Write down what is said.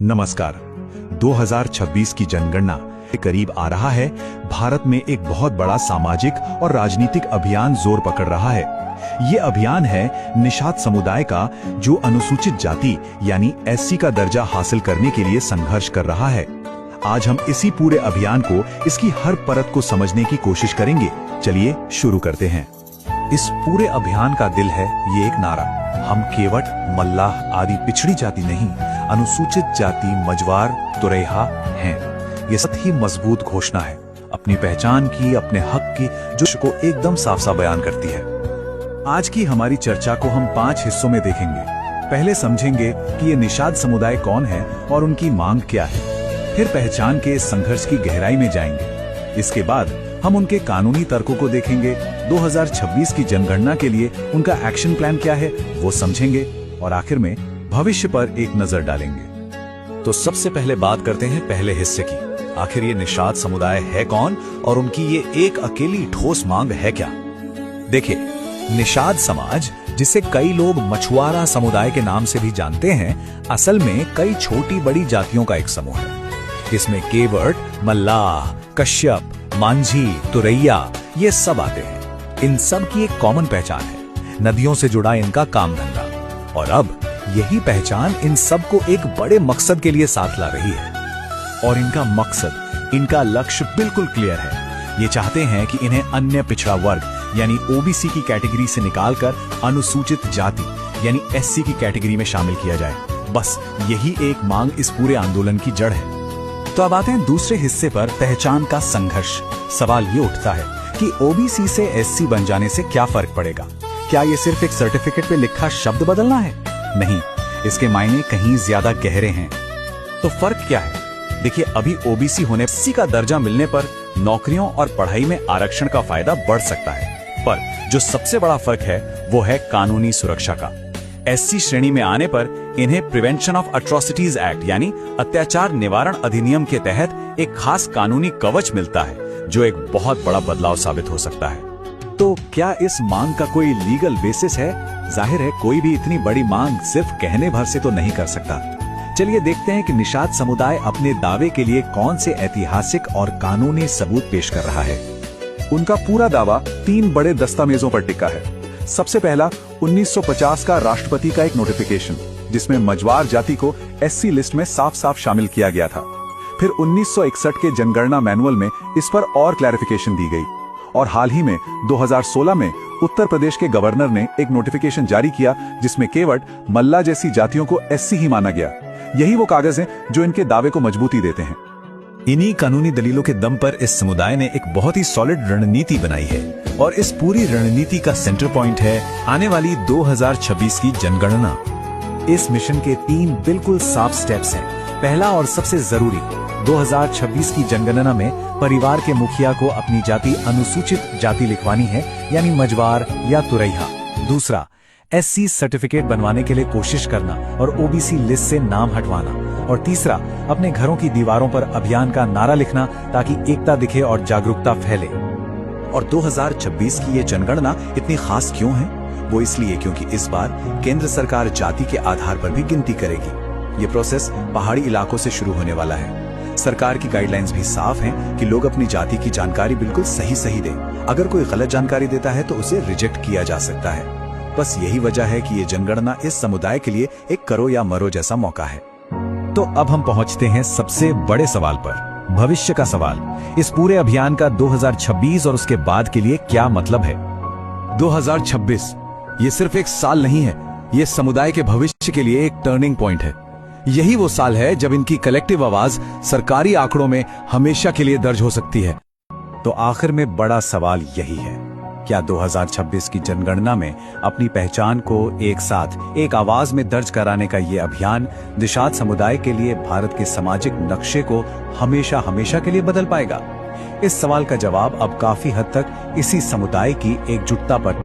नमस्कार। 2026 की जनगणना के करीब आ रहा है। भारत में एक बहुत बड़ा सामाजिक और राजनीतिक अभियान जोर पकड़ रहा है। ये अभियान है निषाद समुदाय का, जो अनुसूचित जाति यानी एससी का दर्जा हासिल करने के लिए संघर्ष कर रहा है। आज हम इसी पूरे अभियान को, इसकी हर परत को समझने की कोशिश करेंगे। चलिए शुरू करते हैं। इस पूरे अभियान का दिल है ये एक नारा, हम केवट, मल्लाह आदि पिछड़ी जाति नहीं, अनुसूचित जाति, मजवार, तुरैहा हैं। ये सत ही मजबूत घोषणा है, अपनी पहचान की, अपने हक की, जो को एकदम साफ साफ बयान करती है। आज की हमारी चर्चा को हम 5 हिस्सों में देखेंगे। पहले समझेंगे कि ये निषाद समुदाय कौन है और उनकी मांग क्या है। फिर पहचान के इस संघर्ष की गहराई में जाएंगे। इसके बाद हम उनके कानूनी तर्कों को देखेंगे। 2026 की जनगणना के लिए उनका एक्शन प्लान क्या है वो समझेंगे और आखिर में भविष्य पर एक नजर डालेंगे। तो सबसे पहले बात करते हैं पहले हिस्से की। आखिर ये निषाद समुदाय है कौन और उनकी ये एक अकेली ठोस मांग है क्या? देखिए, निषाद समाज, जिसे कई लोग मछुआरा समुदाय के नाम से भी जानते हैं, असल में कई छोटी बड़ी जातियों का एक समूह है। इसमें केवट, मल्लाह, कश्यप, मांझी, तुरैया ये सब आते हैं। इन सब की एक कॉमन पहचान है, नदियों से जुड़ा इनका काम धंधा। और अब यही पहचान इन सब को एक बड़े मकसद के लिए साथ ला रही है। और इनका मकसद, इनका लक्ष्य बिल्कुल क्लियर है। ये चाहते हैं कि इन्हें अन्य पिछड़ा वर्ग यानी ओबीसी की कैटेगरी से निकालकर अनुसूचित जाति यानी एससी की कैटेगरी में शामिल किया जाए। बस यही एक मांग इस पूरे आंदोलन की जड़ है। तो अब आते हैं दूसरे हिस्से पर, पहचान का संघर्ष। सवाल ये उठता है कि ओबीसी से एससी बन जाने से क्या फर्क पड़ेगा? क्या ये सिर्फ एक सर्टिफिकेट पे लिखा शब्द बदलना है? नहीं, इसके मायने कहीं ज्यादा गहरे हैं। तो फर्क क्या है? देखिए, अभी ओबीसी होने, एससी का दर्जा मिलने पर नौकरियों और पढ़ाई में आरक्षण का फायदा बढ़ सकता है। पर जो सबसे बड़ा फर्क है वो है कानूनी सुरक्षा का। एससी श्रेणी में आने पर इन्हें प्रिवेंशन ऑफ एट्रोसिटीज एक्ट यानी अत्याचार निवारण अधिनियम के तहत एक खास कानूनी कवच मिलता है, जो एक बहुत बड़ा बदलाव साबित हो सकता है। तो क्या इस मांग का कोई लीगल बेसिस है? जाहिर है, कोई भी इतनी बड़ी मांग सिर्फ कहने भर से तो नहीं कर सकता। चलिए देखते हैं कि निषाद समुदाय अपने दावे के लिए कौन से ऐतिहासिक और कानूनी सबूत पेश कर रहा है। उनका पूरा दावा 3 बड़े दस्तावेजों पर टिका है। सबसे पहला 1950 का राष्ट्रपति का एक नोटिफिकेशन, जिसमें मजवार जाति को एससी लिस्ट में साफ साफ शामिल किया गया था। फिर 1961 के जनगणना मैनुअल में इस पर और क्लैरिफिकेशन दी गई। और हाल ही में 2016 में उत्तर प्रदेश के गवर्नर ने एक नोटिफिकेशन जारी किया, जिसमें केवट, मल्ला जैसी जातियों को एससी ही माना गया। यही वो कागज हैं जो इनके दावे को मजबूती देते हैं। इन्हीं कानूनी दलीलों के दम पर इस समुदाय ने एक बहुत ही सॉलिड रणनीति बनाई है। और इस पूरी रणनीति का सेंटर पॉइंट है आने वाली 2026 की जनगणना। इस मिशन के 3 बिल्कुल साफ स्टेप्स हैं। पहला और सबसे जरूरी, 2026 की जनगणना में परिवार के मुखिया को अपनी जाति अनुसूचित जाति लिखवानी है, यानी मजवार या तुरैहा। दूसरा, एससी सर्टिफिकेट बनवाने के लिए कोशिश करना और ओबीसी लिस्ट से नाम हटवाना। और तीसरा, अपने घरों की दीवारों पर अभियान का नारा लिखना, ताकि एकता दिखे और जागरूकता फैले। और 2026 की ये जनगणना इतनी खास क्यों है? वो इसलिए क्योंकि इस बार केंद्र सरकार जाति के आधार पर भी गिनती करेगी। ये प्रोसेस पहाड़ी इलाकों से शुरू होने वाला है। सरकार की गाइडलाइंस भी साफ हैं कि लोग अपनी जाति की जानकारी बिल्कुल सही दें। अगर कोई गलत जानकारी देता है तो उसे रिजेक्ट किया जा सकता है। बस यही वजह है कि ये जनगणना इस समुदाय के लिए एक करो या मरो जैसा मौका है। तो अब हम पहुंचते हैं सबसे बड़े सवाल पर, भविष्य का सवाल। इस पूरे अभियान का 2026 और उसके बाद के लिए क्या मतलब है? 2026 ये सिर्फ एक साल नहीं है, ये समुदाय के भविष्य के लिए एक टर्निंग पॉइंट है। यही वो साल है जब इनकी कलेक्टिव आवाज सरकारी आंकड़ों में हमेशा के लिए दर्ज हो सकती है। तो आखिर में बड़ा सवाल यही है, क्या 2026 की जनगणना में अपनी पहचान को एक साथ एक आवाज में दर्ज कराने का ये अभियान निषाद समुदाय के लिए भारत के सामाजिक नक्शे को हमेशा हमेशा के लिए बदल पाएगा? इस सवाल का जवाब अब काफी हद तक इसी समुदाय की एकजुटता पर